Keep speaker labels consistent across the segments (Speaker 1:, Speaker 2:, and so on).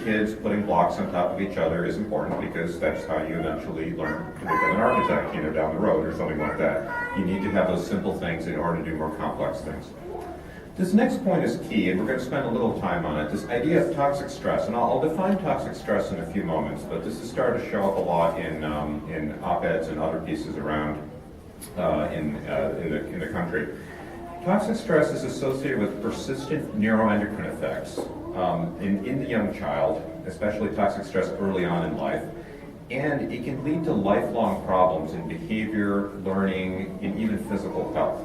Speaker 1: kids putting blocks on top of each other is important because that's how you eventually learn to become an architect, down the road or something like that. You need to have those simple things in order to do more complex things. This next point is key, and we're going to spend a little time on it, this idea of toxic stress. And I'll define toxic stress in a few moments, but this is starting to show up a lot in op-eds and other pieces around in the country. Toxic stress is associated with persistent neuroendocrine effects in the young child, especially toxic stress early on in life, and it can lead to lifelong problems in behavior, learning, and even physical health.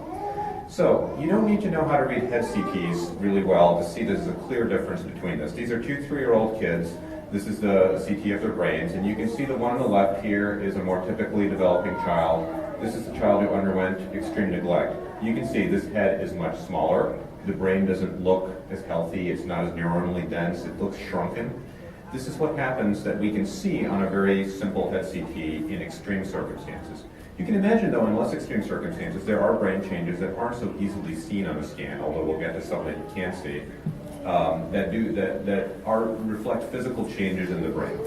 Speaker 1: So you don't need to know how to read head CTs really well to see there's a clear difference between this. These are 2-3-year-old kids. This is the CT of their brains, and you can see the one on the left here is a more typically developing child. This is the child who underwent extreme neglect. You can see this head is much smaller. The brain doesn't look as healthy. It's not as neuronally dense. It looks shrunken. This is what happens that we can see on a very simple head CT in extreme circumstances. You can imagine, though, in less extreme circumstances, there are brain changes that aren't so easily seen on a scan, although we'll get to some that you can see, that reflect physical changes in the brain.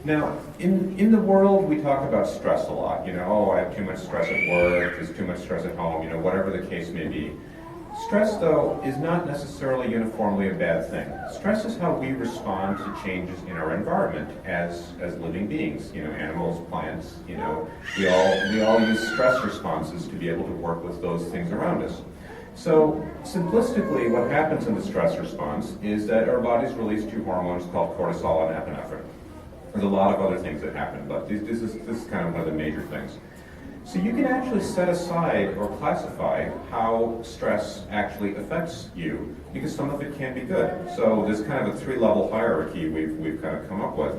Speaker 1: Now, in the world, we talk about stress a lot. I have too much stress at work, there's too much stress at home, whatever the case may be. Stress, though, is not necessarily uniformly a bad thing. Stress is how we respond to changes in our environment as living beings. Animals, plants. We all use stress responses to be able to work with those things around us. So, simplistically, what happens in the stress response is that our bodies release two hormones called cortisol and epinephrine. There's a lot of other things that happen, but this is kind of one of the major things. So you can actually set aside or classify how stress actually affects you, because some of it can be good. So there's kind of a 3-level hierarchy we've kind of come up with.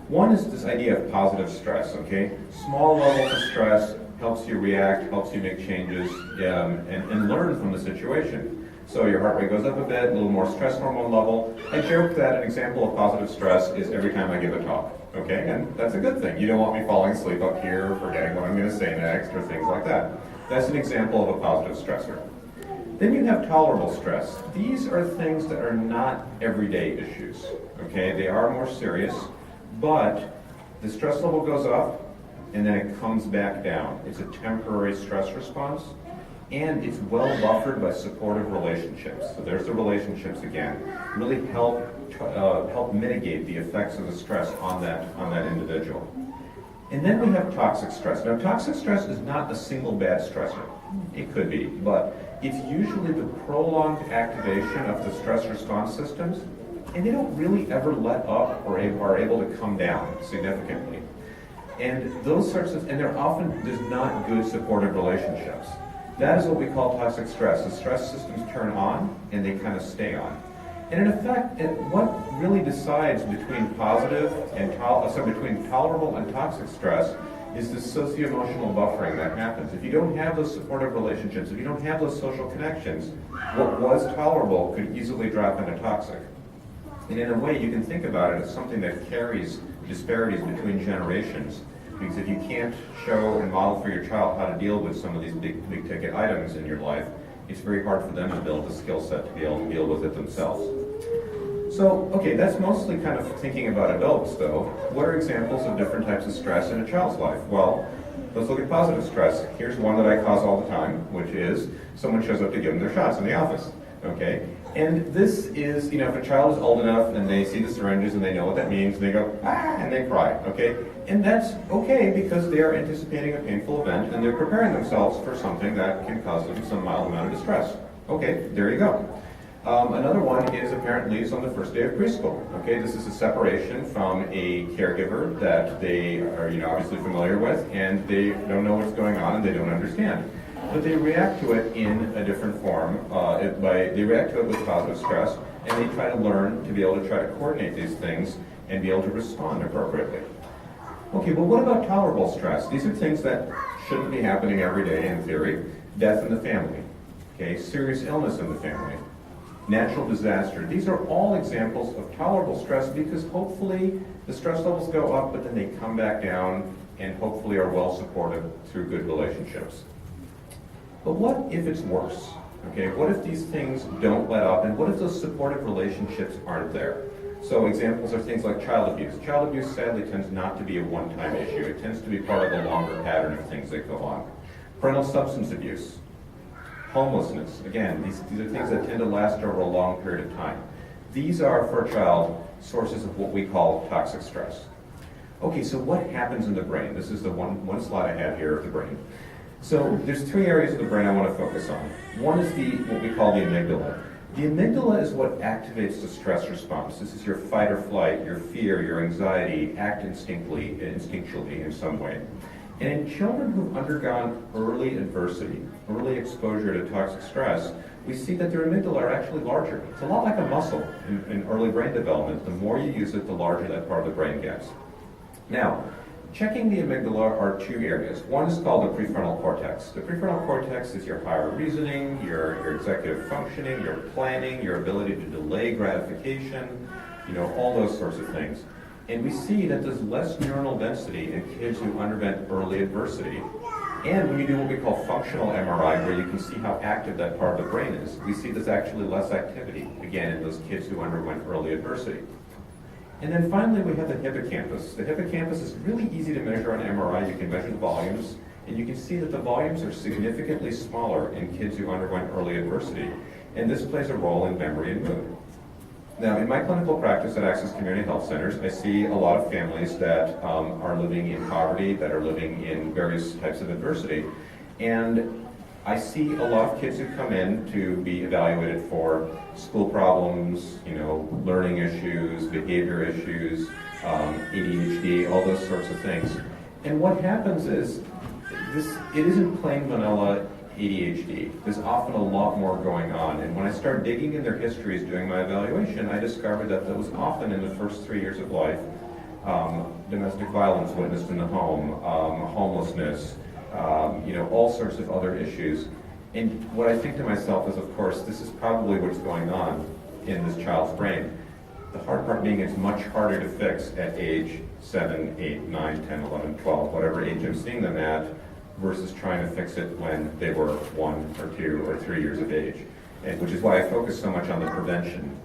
Speaker 1: One is this idea of positive stress, okay? Small levels of stress helps you react, helps you make changes, and learn from the situation. So your heart rate goes up a bit, a little more stress hormone level. I joke that an example of positive stress is every time I give a talk. Okay, and that's a good thing. You don't want me falling asleep up here, forgetting what I'm going to say next, or things like that. That's an example of a positive stressor. Then you have tolerable stress. These are things that are not everyday issues. Okay, they are more serious, but the stress level goes up, and then it comes back down. It's a temporary stress response, and it's well buffered by supportive relationships. So there's the relationships again. Really help mitigate the effects of the stress on that individual. And then we have toxic stress. Now, toxic stress is not a single bad stressor. It could be, but it's usually the prolonged activation of the stress response systems, and they don't really ever let up or are able to come down significantly. And they're often just not good supportive relationships. That is what we call toxic stress. The stress systems turn on and they kind of stay on. And in effect, what really decides between between tolerable and toxic stress is the socio-emotional buffering that happens. If you don't have those supportive relationships, if you don't have those social connections, what was tolerable could easily drop into toxic. And in a way, you can think about it as something that carries disparities between generations. Because if you can't show and model for your child how to deal with some of these big ticket items in your life, it's very hard for them to build the skill set to be able to deal with it themselves. So, okay, that's mostly kind of thinking about adults, though. What are examples of different types of stress in a child's life? Well, let's look at positive stress. Here's one that I cause all the time, which is someone shows up to give them their shots in the office. Okay? And this is, if a child is old enough and they see the syringes and they know what that means, and they go, and they cry, okay? And that's okay because they are anticipating a painful event and they're preparing themselves for something that can cause them some mild amount of distress. Okay, there you go. Another one is a parent leaves on the first day of preschool. Okay, this is a separation from a caregiver that they are, obviously familiar with, and they don't know what's going on and they don't understand. But they react to it in a different form. They react to it with positive stress, and they try to learn to be able to try to coordinate these things and be able to respond appropriately. Okay, well, what about tolerable stress? These are things that shouldn't be happening every day in theory. Death in the family. Okay, serious illness in the family. Natural disaster. These are all examples of tolerable stress because hopefully the stress levels go up, but then they come back down and hopefully are well supported through good relationships. But what if it's worse? Okay, what if these things don't let up, and what if those supportive relationships aren't there? So examples are things like child abuse. Child abuse sadly tends not to be a one-time issue. It tends to be part of a longer pattern of things that go on. Parental substance abuse, homelessness. Again, these are things that tend to last over a long period of time. These are, for a child, sources of what we call toxic stress. Okay, so what happens in the brain? This is the one slide I have here of the brain. So there's three areas of the brain I want to focus on. One is what we call the amygdala. The amygdala is what activates the stress response. This is your fight or flight, your fear, your anxiety, act instinctually in some way. And in children who've undergone early adversity, early exposure to toxic stress, we see that their amygdala are actually larger. It's a lot like a muscle in early brain development. The more you use it, the larger that part of the brain gets. Now, checking the amygdala are two areas. One is called the prefrontal cortex. The prefrontal cortex is your higher reasoning, your executive functioning, your planning, your ability to delay gratification, all those sorts of things. And we see that there's less neuronal density in kids who underwent early adversity. And when you do what we call functional MRI, where you can see how active that part of the brain is, we see there's actually less activity, again, in those kids who underwent early adversity. And then finally, we have the hippocampus. The hippocampus is really easy to measure on MRI. You can measure the volumes, and you can see that the volumes are significantly smaller in kids who underwent early adversity. And this plays a role in memory and mood. Now, in my clinical practice at Access Community Health Centers, I see a lot of families that are living in poverty, that are living in various types of adversity. And I see a lot of kids who come in to be evaluated for school problems, learning issues, behavior issues, ADHD, all those sorts of things. And what happens is, it isn't plain vanilla ADHD. There's often a lot more going on. And when I start digging in their histories doing my evaluation, I discovered that was often in the first 3 years of life. Domestic violence witnessed in the home, homelessness, all sorts of other issues. And what I think to myself is, of course, this is probably what's going on in this child's brain. The hard part being it's much harder to fix at age 7, 8, 9, 10, 11, 12, whatever age I'm seeing them at, versus trying to fix it when they were 1 or 2 or 3 years of age. And which is why I focus so much on the prevention